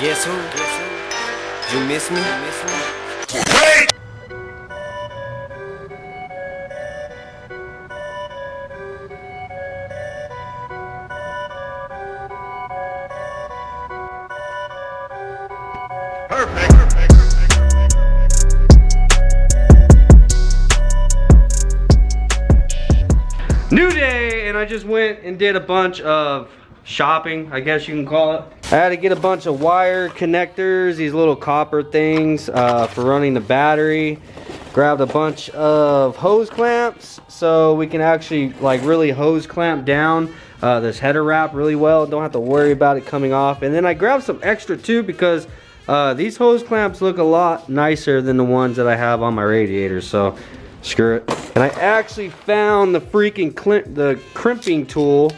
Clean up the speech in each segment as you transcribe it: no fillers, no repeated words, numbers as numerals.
Guess who? You miss me? New day, and I just went and did a bunch of shopping, I guess you can call it. I had to get a bunch of wire connectors, these little copper things for running the battery. Grabbed a bunch of hose clamps so we can actually like really hose clamp down this header wrap really well. Don't have to worry about it coming off. And then I grabbed some extra too because these hose clamps look a lot nicer than the ones that I have on my radiator, so screw it. And I actually found the freaking crimping tool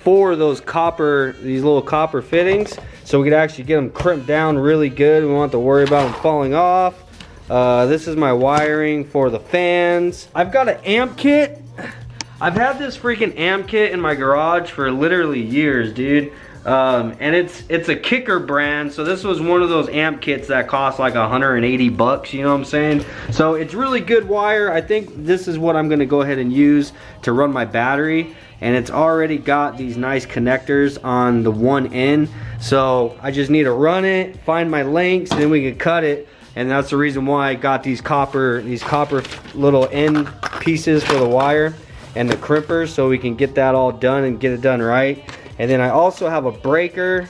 for those these little copper fittings, so we could actually get them crimped down really good. We won't have to worry about them falling off. This is my wiring for the fans. I've got an amp kit. I've had this freaking amp kit in my garage for literally years, dude. And it's a Kicker brand, so this was one of those amp kits that cost like 180 bucks, you know what I'm saying? So it's really good wire. I think this is what I'm gonna go ahead and use to run my battery, and it's already got these nice connectors on the one end, so I just need to run it, find my lengths, and then we can cut it. And that's the reason why I got these copper little end pieces for the wire and the crimpers, so we can get that all done and get it done right. And then I also have a breaker.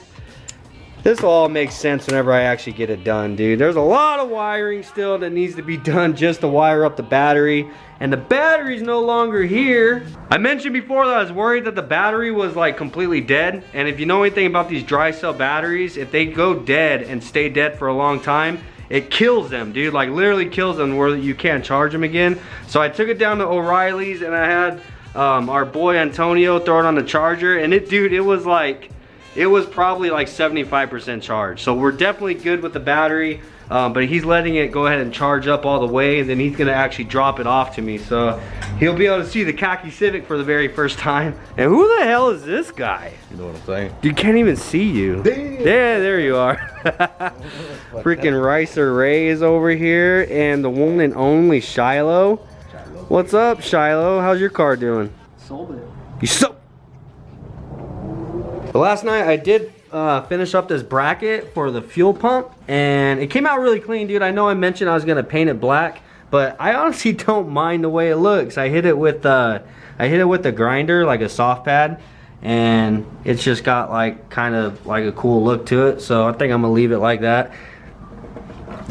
This will all make sense whenever I actually get it done, dude. There's a lot of wiring still that needs to be done just to wire up the battery. And the battery's no longer here. I mentioned before that I was worried that the battery was like completely dead. And if you know anything about these dry cell batteries, if they go dead and stay dead for a long time, it kills them, dude. Like literally kills them where you can't charge them again. So I took it down to O'Reilly's and I had our boy Antonio throw it on the charger, and it was probably like 75% charged. So we're definitely good with the battery, but he's letting it go ahead and charge up all the way, and then he's gonna actually drop it off to me. So he'll be able to see the khaki Civic for the very first time. And who the hell is this guy? You know what I'm saying? You can't even see you. Damn. Yeah, there you are. Freaking Ricer Ray is over here, and the one and only Shiloh. What's up, Shiloh? How's your car doing? Sold it. You sold. Well, last night I did finish up this bracket for the fuel pump, and it came out really clean, dude. I know I mentioned I was gonna paint it black, but I honestly don't mind the way it looks. I hit it with the grinder, like a soft pad, and it's just got like kind of like a cool look to it. So I think I'm gonna leave it like that.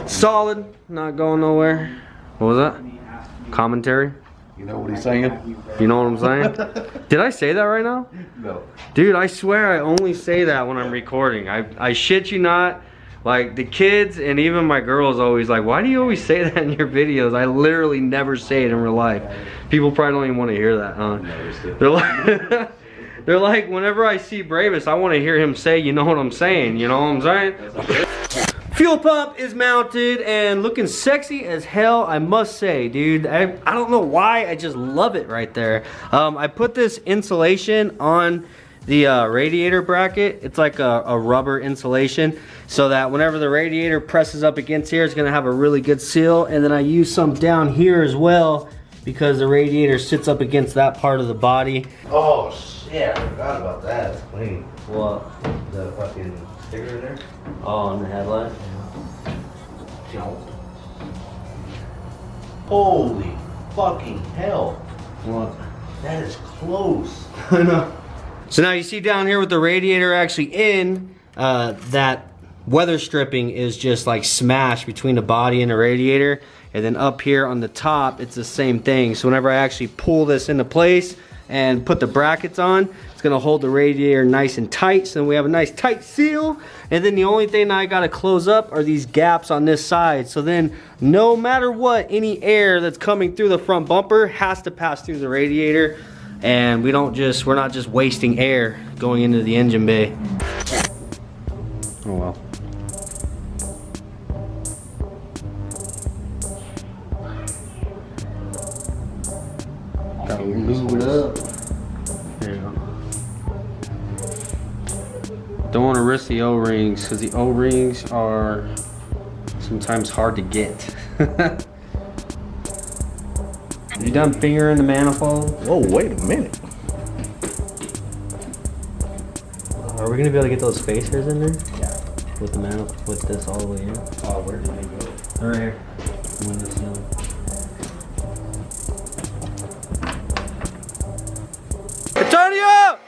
Solid, not going nowhere. What was that? Commentary? You know what he's saying? You know what I'm saying? Did I say that right now? No. Dude, I swear I only say that when I'm recording. I shit you not. Like the kids and even my girls always like, why do you always say that in your videos? I literally never say it in real life. People probably don't even want to hear that, huh? They're like, they're like, whenever I see Bravus, I want to hear him say, you know what I'm saying? You know what I'm saying? Fuel pump is mounted and looking sexy as hell, I must say, dude. I don't know why, I just love it right there. I put this insulation on the radiator bracket. It's like a rubber insulation, so that whenever the radiator presses up against here, it's gonna have a really good seal. And then I use some down here as well, because the radiator sits up against that part of the body. Oh shit, I forgot about that. It's clean. What? The fucking sticker there? Oh, on the headlight? Holy fucking hell. What? That is close. I know. So now you see down here with the radiator actually in, that weather stripping is just like smashed between the body and the radiator. And then up here on the top, it's the same thing. So whenever I actually pull this into place and put the brackets on, it's gonna hold the radiator nice and tight. So then we have a nice tight seal. And then the only thing that I gotta close up are these gaps on this side. So then no matter what, any air that's coming through the front bumper has to pass through the radiator. And we're not just wasting air going into the engine bay. Oh well. Gotta lube it up. Yeah. Don't want to risk the O-rings because the O-rings are sometimes hard to get. You done fingering the manifold? Whoa, wait a minute. Are we gonna be able to get those spacers in there? Yeah. With the manifold, with this all the way in? Oh, where did they go? Right here. Windowsill. Antonio!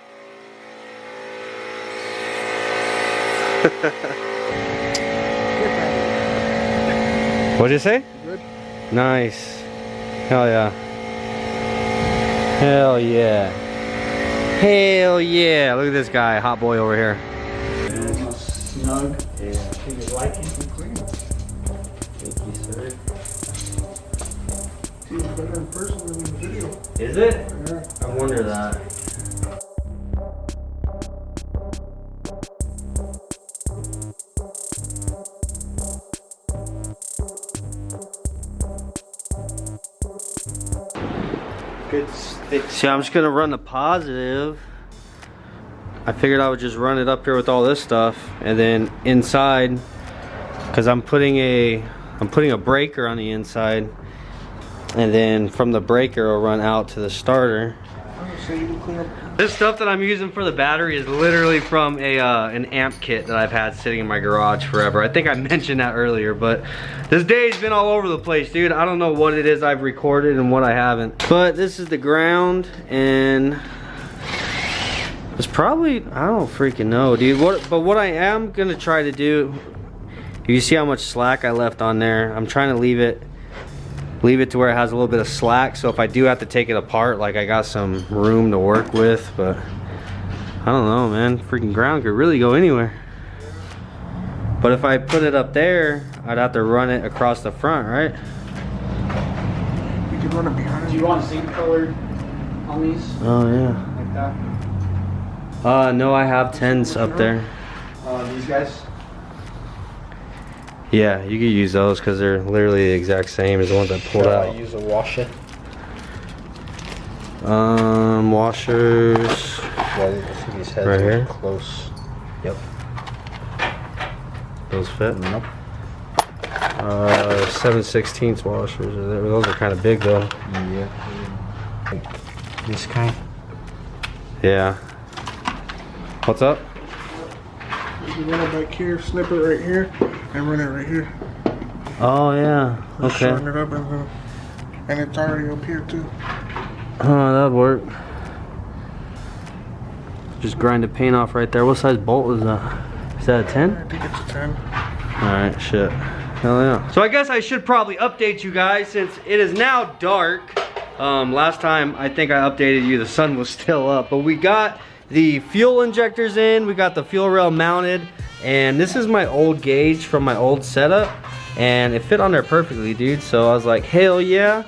What'd you say? Good. Nice. Hell yeah. Hell yeah. Hell yeah. Look at this guy, hot boy over here. Snug. Yeah. Think you like it and clean. Thank you, sir. Seems better in person than in the video. Is it? Yeah. I wonder that. Good stick. See, I'm just gonna run the positive. I figured I would just run it up here with all this stuff, and then inside, because I'm putting a breaker on the inside, and then from the breaker I'll run out to the starter. So you can clean up. This stuff that I'm using for the battery is literally from an amp kit that I've had sitting in my garage forever. I think I mentioned that earlier, but this day's been all over the place, dude. I don't know what it is I've recorded and what I haven't. But this is the ground, and it's probably, I don't freaking know, dude. But what I am gonna try to do, you see how much slack I left on there? I'm trying to leave it to where it has a little bit of slack, so if I do have to take it apart, like I got some room to work with. But I don't know, man. Freaking ground could really go anywhere. But if I put it up there, I'd have to run it across the front, right? You can run it behind. Do you want zinc colored on these? Oh yeah. Like that? No, I have 10s up there. These guys? Yeah, you could use those because they're literally the exact same as the ones I pulled I out. use a washer. Washers. Yeah, I think these heads Right are here? close. Yep. Those fit? Nope. 7/16 washers. Those are kind of big though. Yeah. Like this kind. Yeah. What's up? You run it back here, snip it right here, and run it right here. Oh yeah. Okay. Shorten it up and it's already up here too. Oh, that'd work. Just grind the paint off right there. What size bolt is that? Is that a 10? I think it's a 10. Alright, shit. Hell yeah. So I guess I should probably update you guys since it is now dark. Last time I think I updated you, the sun was still up. But we got the fuel injectors in, we got the fuel rail mounted, and this is my old gauge from my old setup, and it fit on there perfectly, dude. So I was like, hell yeah.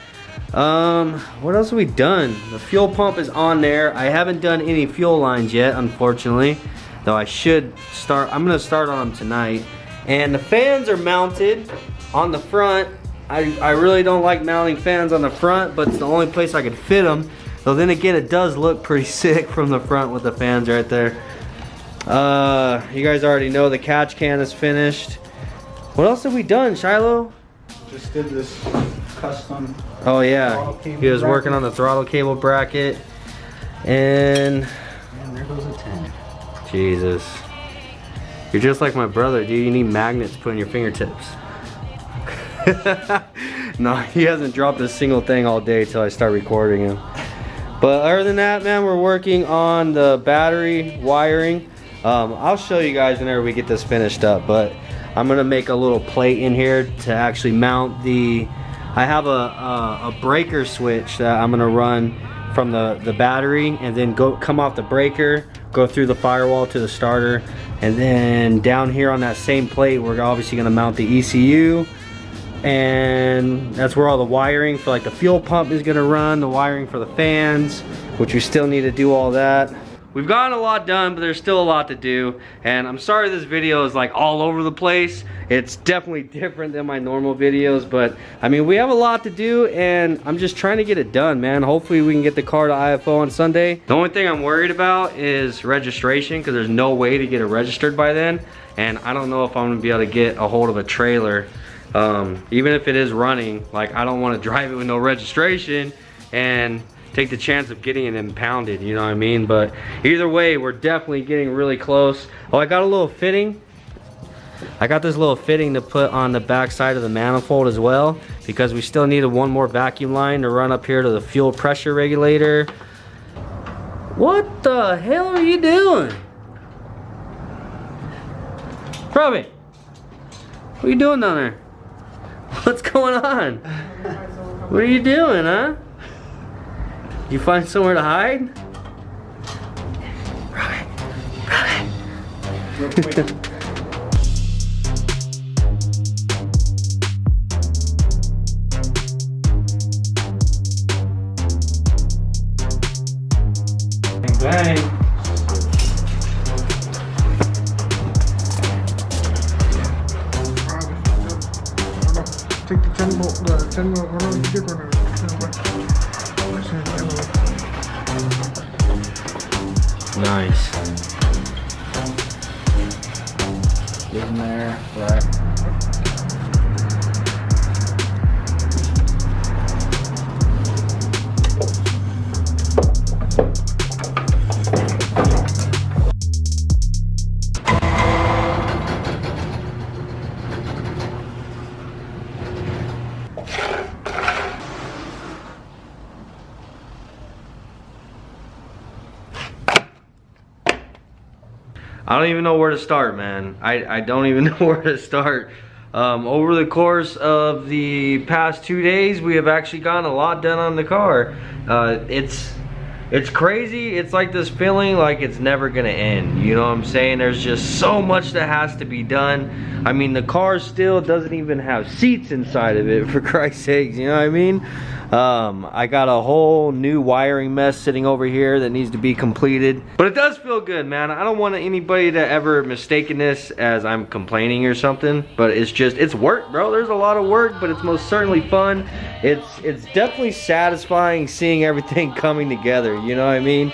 What else have we done? The fuel pump is on there. I haven't done any fuel lines yet, unfortunately, though I should start. I'm gonna start on them tonight. And the fans are mounted on the front. I really don't like mounting fans on the front, but it's the only place I could fit them. So then again, it does look pretty sick from the front with the fans right there. You guys already know the catch can is finished. What else have we done, Shiloh? Just did this custom. Oh yeah, he was working on the throttle cable bracket. And And there goes a 10. Jesus, you're just like my brother, dude. You need magnets put in your fingertips. No, he hasn't dropped a single thing all day till I start recording him. But other than that, man, we're working on the battery wiring. I'll show you guys whenever we get this finished up, but I'm gonna make a little plate in here to actually mount the, I have a breaker switch that I'm gonna run from the battery, and then come off the breaker, go through the firewall to the starter, and then down here on that same plate we're obviously gonna mount the ECU, and that's where all the wiring for like the fuel pump is gonna run, the wiring for the fans, which we still need to do all that. we've gotten a lot done, but there's still a lot to do. And I'm sorry this video is like all over the place. It's definitely different than my normal videos, but I mean, we have a lot to do and I'm just trying to get it done, man. Hopefully we can get the car to IFO on Sunday. The only thing I'm worried about is registration, because there's no way to get it registered by then. And I don't know if I'm gonna be able to get a hold of a trailer. Even if it is running, like I don't want to drive it with no registration and take the chance of getting it impounded, you know what I mean? But either way, we're definitely getting really close. Oh, I got a little fitting. I got this little fitting to put on the back side of the manifold as well, because we still needed one more vacuum line to run up here to the fuel pressure regulator. What the hell are you doing? Robbie, what are you doing down there? What's going on? What are you doing, huh? You find somewhere to hide? Robbie. Bang. Take the 10 volt, oh no, you did run it. Nice. Get in there, right. I don't even know where to start, man. I don't even know where to start. Over the course of the past 2 days, we have actually gotten a lot done on the car. It's crazy. It's like this feeling like it's never gonna end. You know what I'm saying? There's just so much that has to be done. I mean, the car still doesn't even have seats inside of it, for Christ's sakes, you know what I mean? I got a whole new wiring mess sitting over here that needs to be completed. But it does feel good, man. I don't want anybody to ever mistaken this as I'm complaining or something, but it's just, it's work, bro. There's a lot of work, but it's most certainly fun. It's definitely satisfying seeing everything coming together, you know what I mean?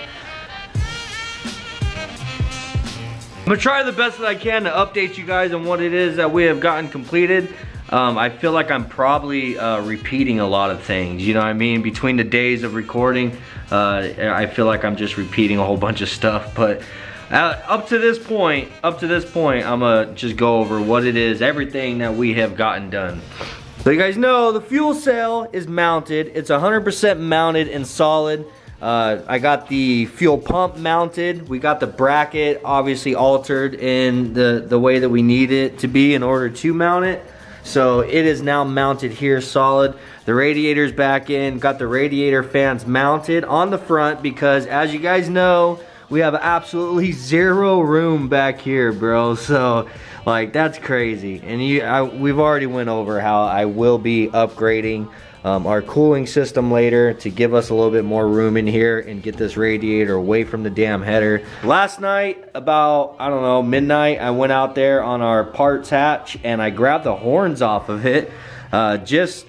I'm gonna try the best that I can to update you guys on what it is that we have gotten completed. I feel like I'm probably repeating a lot of things, you know what I mean? Between the days of recording, I feel like I'm just repeating a whole bunch of stuff, but up to this point, I'm gonna just go over what it is, everything that we have gotten done. So you guys know the fuel cell is mounted. It's 100% mounted and solid. I got the fuel pump mounted. We got the bracket obviously altered in the way that we need it to be in order to mount it. So it is now mounted here solid. The radiator's back in. Got the radiator fans mounted on the front because, as you guys know, we have absolutely zero room back here, bro. So like, that's crazy. And we've already went over how I will be upgrading our cooling system later to give us a little bit more room in here and get this radiator away from the damn header. Last night, about, I don't know, midnight, I went out there on our parts hatch and I grabbed the horns off of it just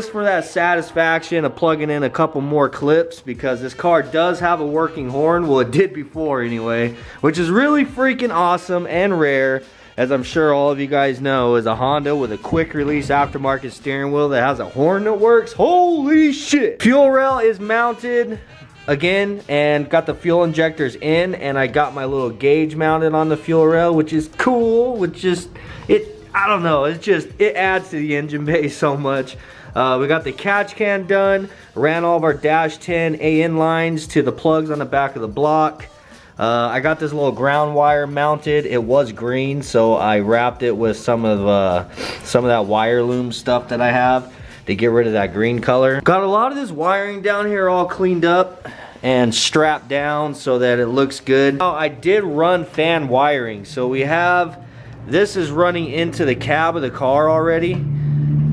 for that satisfaction of plugging in a couple more clips, because this car does have a working horn. Well, it did before anyway, which is really freaking awesome and rare. As I'm sure all of you guys know, is a Honda with a quick release aftermarket steering wheel that has a horn that works. Holy shit! Fuel rail is mounted again and got the fuel injectors in, and I got my little gauge mounted on the fuel rail, which is cool. I don't know, it adds to the engine bay so much. We got the catch can done, ran all of our dash 10 AN lines to the plugs on the back of the block. I got this little ground wire mounted. It was green, so I wrapped it with some of that wire loom stuff that I have to get rid of that green color. Got a lot of this wiring down here all cleaned up and strapped down so that it looks good. Now, I did run fan wiring, so this is running into the cab of the car already.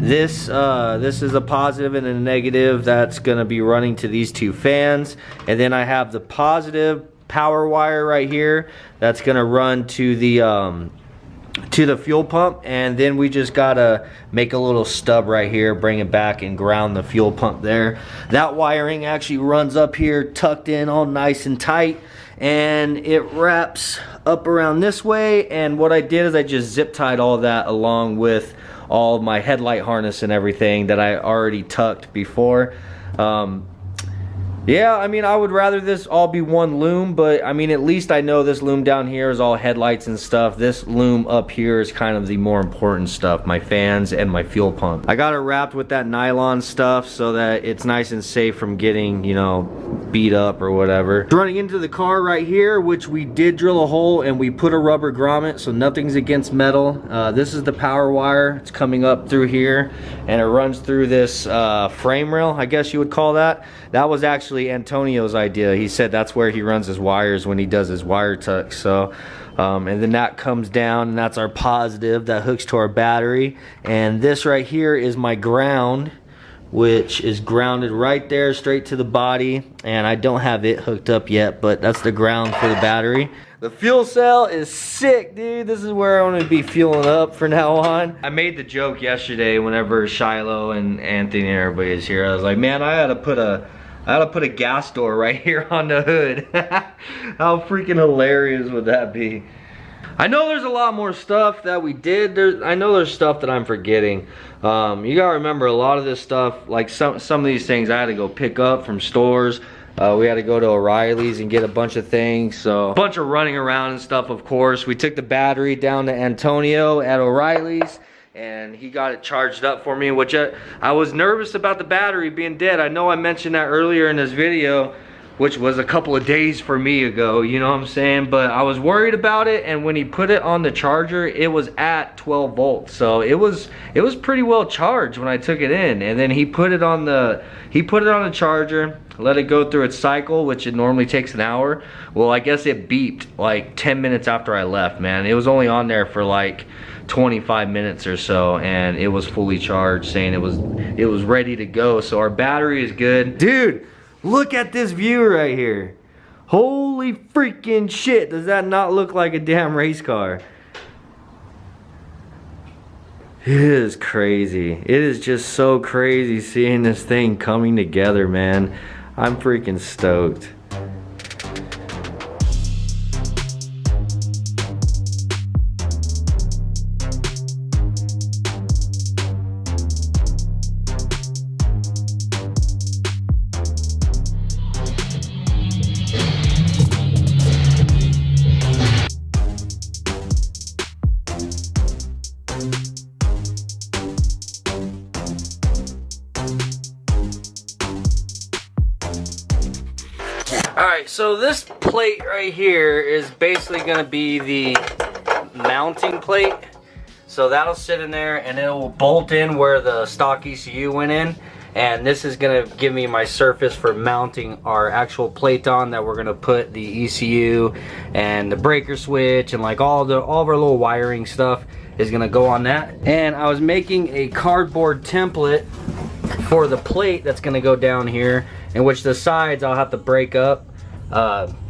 This is a positive and a negative that's gonna be running to these two fans, and then I have the positive power wire right here that's gonna run to the fuel pump, and then we just gotta make a little stub right here, bring it back and ground the fuel pump there. That wiring actually runs up here, tucked in all nice and tight, and it wraps up around this way. And what I did is I just zip tied all that along with all of my headlight harness and everything that I already tucked before. Yeah, I mean, I would rather this all be one loom, but I mean, at least I know this loom down here is all headlights and stuff. This loom up here is kind of the more important stuff, my fans and my fuel pump. I got it wrapped with that nylon stuff so that it's nice and safe from getting, you know, beat up or whatever. Running into the car right here, which we did drill a hole and we put a rubber grommet, so nothing's against metal. This is the power wire. It's coming up through here and it runs through this frame rail, I guess you would call that. That was actually Antonio's idea. He said that's where he runs his wires when he does his wire tuck. So and then that comes down, and that's our positive that hooks to our battery. And this right here is my ground, which is grounded right there straight to the body, and I don't have it hooked up yet, but that's the ground for the battery. The fuel cell is sick, dude. This is where I want to be fueling up from now on. I made the joke yesterday whenever Shiloh and Anthony and everybody is here. I was like, man, I ought to put a gas door right here on the hood. How freaking hilarious would that be? I know there's a lot more stuff that we did. I know there's stuff that I'm forgetting. You gotta remember, a lot of this stuff, like some of these things I had to go pick up from stores. We had to go to O'Reilly's and get a bunch of things. So a bunch of running around and stuff, of course. We took the battery down to Antonio at O'Reilly's, and he got it charged up for me, which I was nervous about the battery being dead. I know I mentioned that earlier in this video, which was a couple of days for me ago, you know what I'm saying? But I was worried about it, and when he put it on the charger, it was at 12 volts. So it was pretty well charged when I took it in. And then he put it on the charger, let it go through its cycle, which it normally takes an hour. Well, I guess it beeped like 10 minutes after I left, man. It was only on there for like 25 minutes or so, and it was fully charged, saying it was ready to go. So our battery is good. Dude, look at this view right here. Holy freaking shit, does that not look like a damn race car? It is crazy. It is just so crazy seeing this thing coming together, man. I'm freaking stoked. Alright, so this plate right here is basically going to be the mounting plate. So that'll sit in there and it will bolt in where the stock ECU went in. And this is going to give me my surface for mounting our actual plate on, that we're going to put the ECU and the breaker switch and like all of our little wiring stuff is going to go on that. And I was making a cardboard template for the plate that's going to go down here, in which the sides I'll have to break up.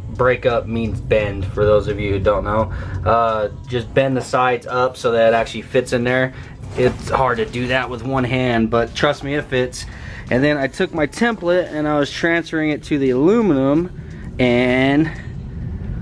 Break up means bend, for those of you who don't know. Just bend the sides up so that it actually fits in there. It's hard to do that with one hand, but trust me, it fits. And then I took my template and I was transferring it to the aluminum, and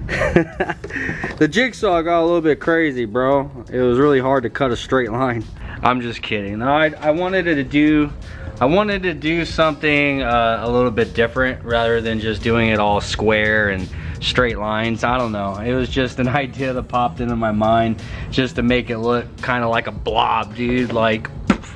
the jigsaw got a little bit crazy, bro. It was really hard to cut a straight line. I'm just kidding. No, I wanted to do something a little bit different rather than just doing it all square and straight lines. I don't know. It was just an idea that popped into my mind just to make it look kind of like a blob, dude. Like,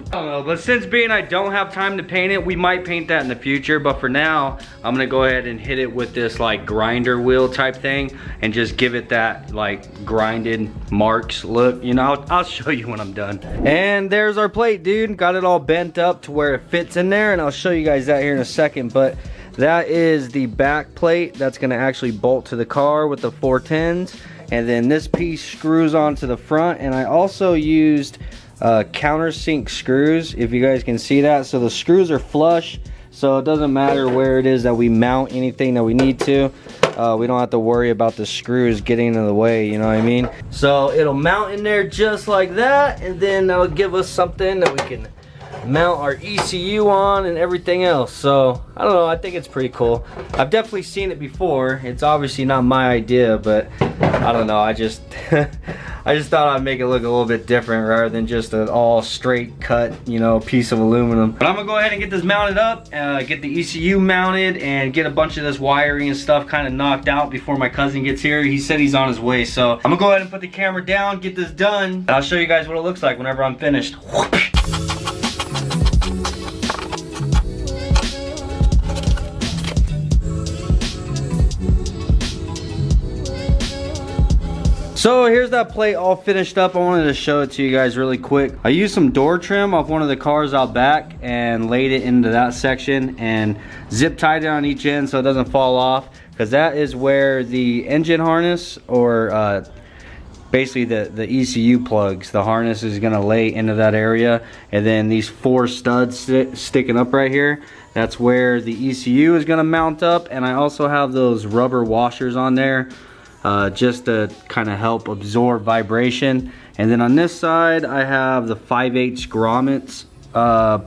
I don't know, but since being I don't have time to paint it, we might paint that in the future. But for now, I'm gonna go ahead and hit it with this like grinder wheel type thing and just give it that like grinded marks look. You know, I'll show you when I'm done. And there's our plate, dude. Got it all bent up to where it fits in there, and I'll show you guys that here in a second. But that is the back plate that's gonna actually bolt to the car with the 410s. And then this piece screws onto the front, and I also used countersink screws, if you guys can see that. So the screws are flush, so it doesn't matter where it is that we mount anything that we need to. We don't have to worry about the screws getting in the way, you know what I mean? So it'll mount in there just like that, and then that'll give us something that we can mount our ECU on and everything else. So I don't know, I think it's pretty cool. I've definitely seen it before. It's obviously not my idea, but I don't know, I just I just thought I'd make it look a little bit different rather than just an all straight cut, you know, piece of aluminum. But I'm gonna go ahead and get this mounted up, get the ECU mounted, and get a bunch of this wiring and stuff kind of knocked out before my cousin gets here. He said he's on his way, so I'm gonna go ahead and put the camera down, get this done, and I'll show you guys what it looks like whenever I'm finished. So here's that plate all finished up. I wanted to show it to you guys really quick. I used some door trim off one of the cars out back and laid it into that section and zip tied it on each end so it doesn't fall off, because that is where the engine harness, or basically the ECU plugs, the harness is gonna lay into that area, and then these 4 studs sticking up right here, that's where the ECU is gonna mount up. And I also have those rubber washers on there, just to kind of help absorb vibration. And then on this side I have the 5/8 grommets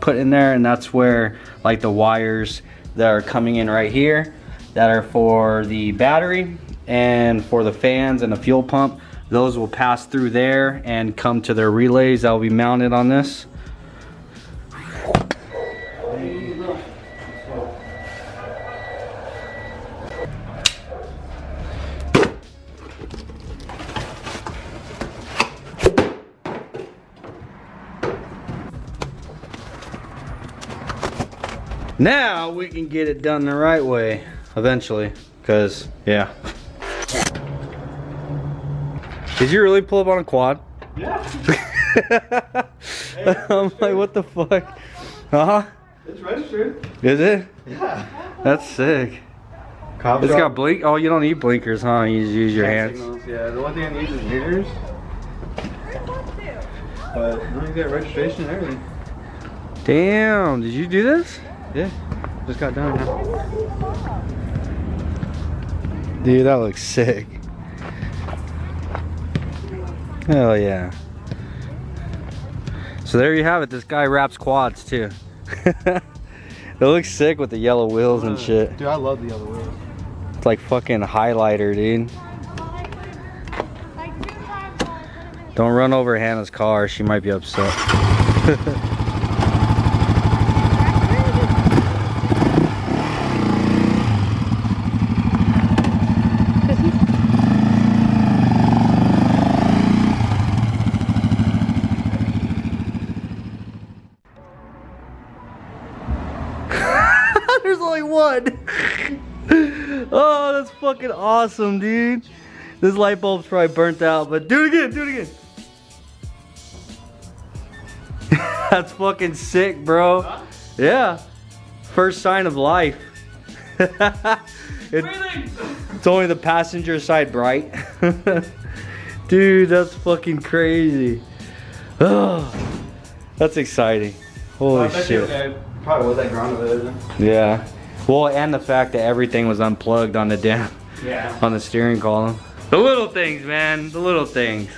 put in there, and that's where like the wires that are coming in right here that are for the battery and for the fans and the fuel pump, those will pass through there and come to their relays that will be mounted on this. Now we can get it done the right way eventually, because yeah. Did you really pull up on a quad? Yeah. I'm like, what the fuck? Huh? It's registered. Is it? Yeah. That's sick. It's got blink. Oh, you don't need blinkers, huh? You just use your hands. Signals, yeah, the one thing I need is meters. But now you got registration and everything. Damn, did you do this? Yeah, just got done now. Dude, that looks sick. Hell yeah. So there you have it. This guy wraps quads too. It looks sick with the yellow wheels and shit. Dude, I love the yellow wheels. It's like fucking highlighter, dude. Don't run over Hannah's car. She might be upset. There's only one. Oh, that's fucking awesome, dude. This light bulb's probably burnt out, but do it again, do it again. That's fucking sick, bro. Huh? Yeah. First sign of life. It's only the passenger side bright. Dude, that's fucking crazy. Oh, that's exciting. Holy shit. Probably was that ground of it. Yeah. Well, and the fact that everything was unplugged on the on the steering column. The little things, man. The little things.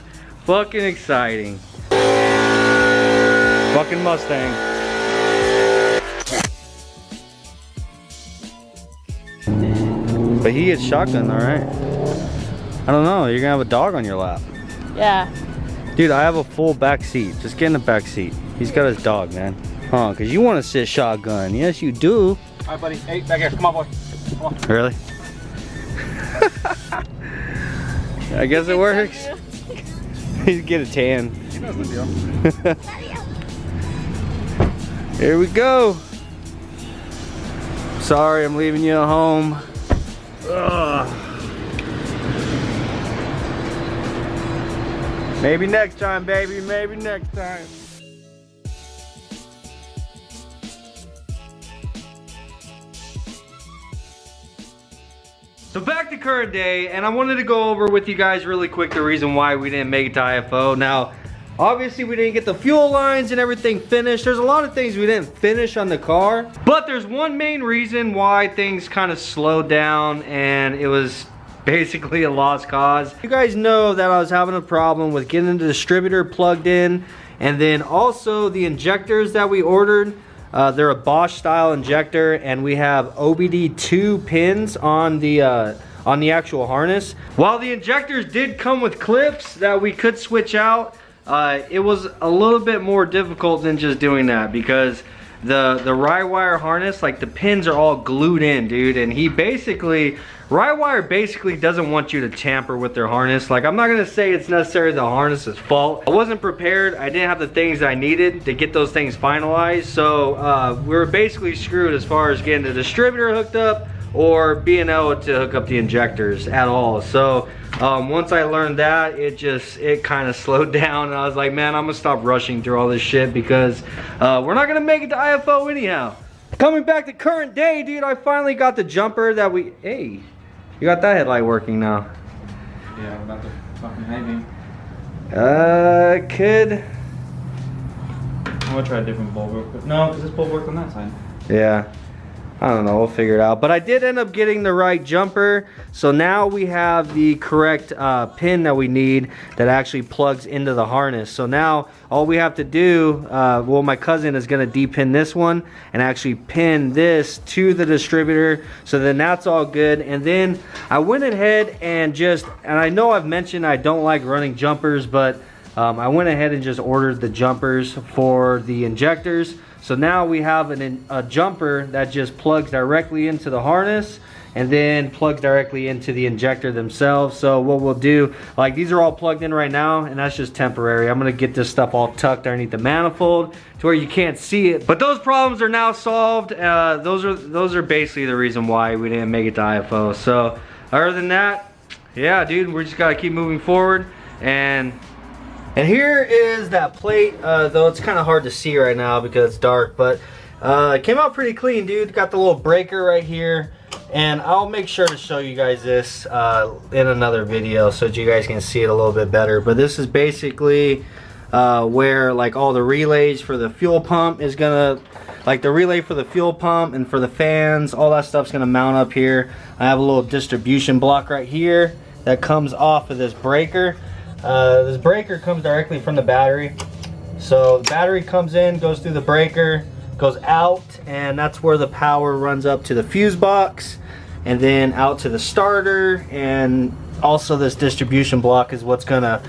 Fucking exciting. Fucking Mustang. But he gets shotgun, all right? I don't know. You're gonna have a dog on your lap. Yeah. Dude, I have a full back seat. Just get in the back seat. He's got his dog, man. Huh? Because you want to sit shotgun. Yes, you do. All right, buddy. Hey, back here. Come on, boy. Come on. Really? I guess it works. You get a tan. He knows the deal. Here we go. Sorry, I'm leaving you at home. Ugh. Maybe next time, baby. Maybe next time. So back to current day, and I wanted to go over with you guys really quick the reason why we didn't make it to IFO. Now, Obviously, we didn't get the fuel lines and everything finished. There's a lot of things we didn't finish on the car. But there's one main reason why things kind of slowed down, and it was basically a lost cause. You guys know that I was having a problem with getting the distributor plugged in, and then also the injectors that we ordered. They're a Bosch style injector, and we have OBD2 pins on the actual harness. While the injectors did come with clips that we could switch out, it was a little bit more difficult than just doing that, because the rye wire harness, like the pins are all glued in, dude, and rye wire basically doesn't want you to tamper with their harness. Like, I'm not gonna say it's necessarily the harness's fault. I wasn't prepared. I didn't have the things that I needed to get those things finalized, so we were basically screwed as far as getting the distributor hooked up or being able to hook up the injectors at all. So once I learned that, it kind of slowed down, and I was like, man, I'm gonna stop rushing through all this shit, because we're not gonna make it to IFO anyhow. Coming back to current day, dude, I finally got the jumper that hey, you got that headlight working now. Yeah, I'm about to fucking maybe. Could. I'm gonna try a different bulb real quick. No, because this bulb worked on that side. Yeah. I don't know, we'll figure it out. But I did end up getting the right jumper. So now we have the correct pin that we need that actually plugs into the harness. So now all we have to do, well, my cousin is gonna depin this one and actually pin this to the distributor. So then that's all good. And then I went ahead and I know I've mentioned I don't like running jumpers, but I went ahead and just ordered the jumpers for the injectors. So now we have a jumper that just plugs directly into the harness and then plugs directly into the injector themselves. So what we'll do, like, these are all plugged in right now, and that's just temporary. I'm gonna get this stuff all tucked underneath the manifold to where you can't see it. But those problems are now solved. Those are basically the reason why we didn't make it to IFO. So other than that, yeah, dude, we just gotta keep moving forward. And here is that plate, though it's kind of hard to see right now because it's dark, but it came out pretty clean, dude. Got the little breaker right here, and I'll make sure to show you guys this in another video so that you guys can see it a little bit better. But this is basically where, like, all the relays for the fuel pump is gonna, like the relay for the fuel pump and for the fans, all that stuff's gonna mount up here. I have a little distribution block right here that comes off of this breaker. This breaker comes directly from the battery. So the battery comes in, goes through the breaker, goes out, and that's where the power runs up to the fuse box and then out to the starter. And also this distribution block is what's gonna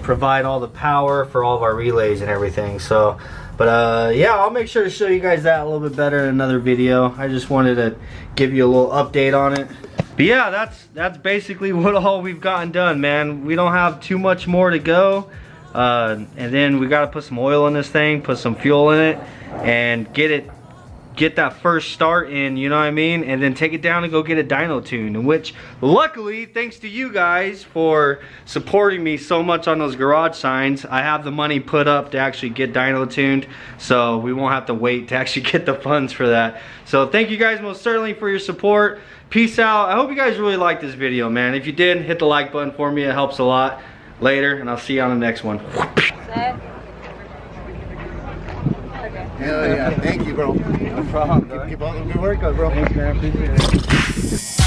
provide all the power for all of our relays and everything. So, but yeah, I'll make sure to show you guys that a little bit better in another video. I just wanted to give you a little update on it. But yeah, that's basically what all we've gotten done, man. We don't have too much more to go. And then we gotta put some oil in this thing, put some fuel in it, and get that first start in, you know what I mean? And then take it down and go get it dyno tuned, which luckily, thanks to you guys for supporting me so much on those garage signs, I have the money put up to actually get dyno tuned, so we won't have to wait to actually get the funds for that. So thank you guys most certainly for your support. Peace out. I hope you guys really liked this video, man. If you did, hit the like button for me. It helps a lot. Later, and I'll see you on the next one. Hell yeah, thank you, bro. No problem, bro. Keep all the good work, bro. Thanks, man. Appreciate it.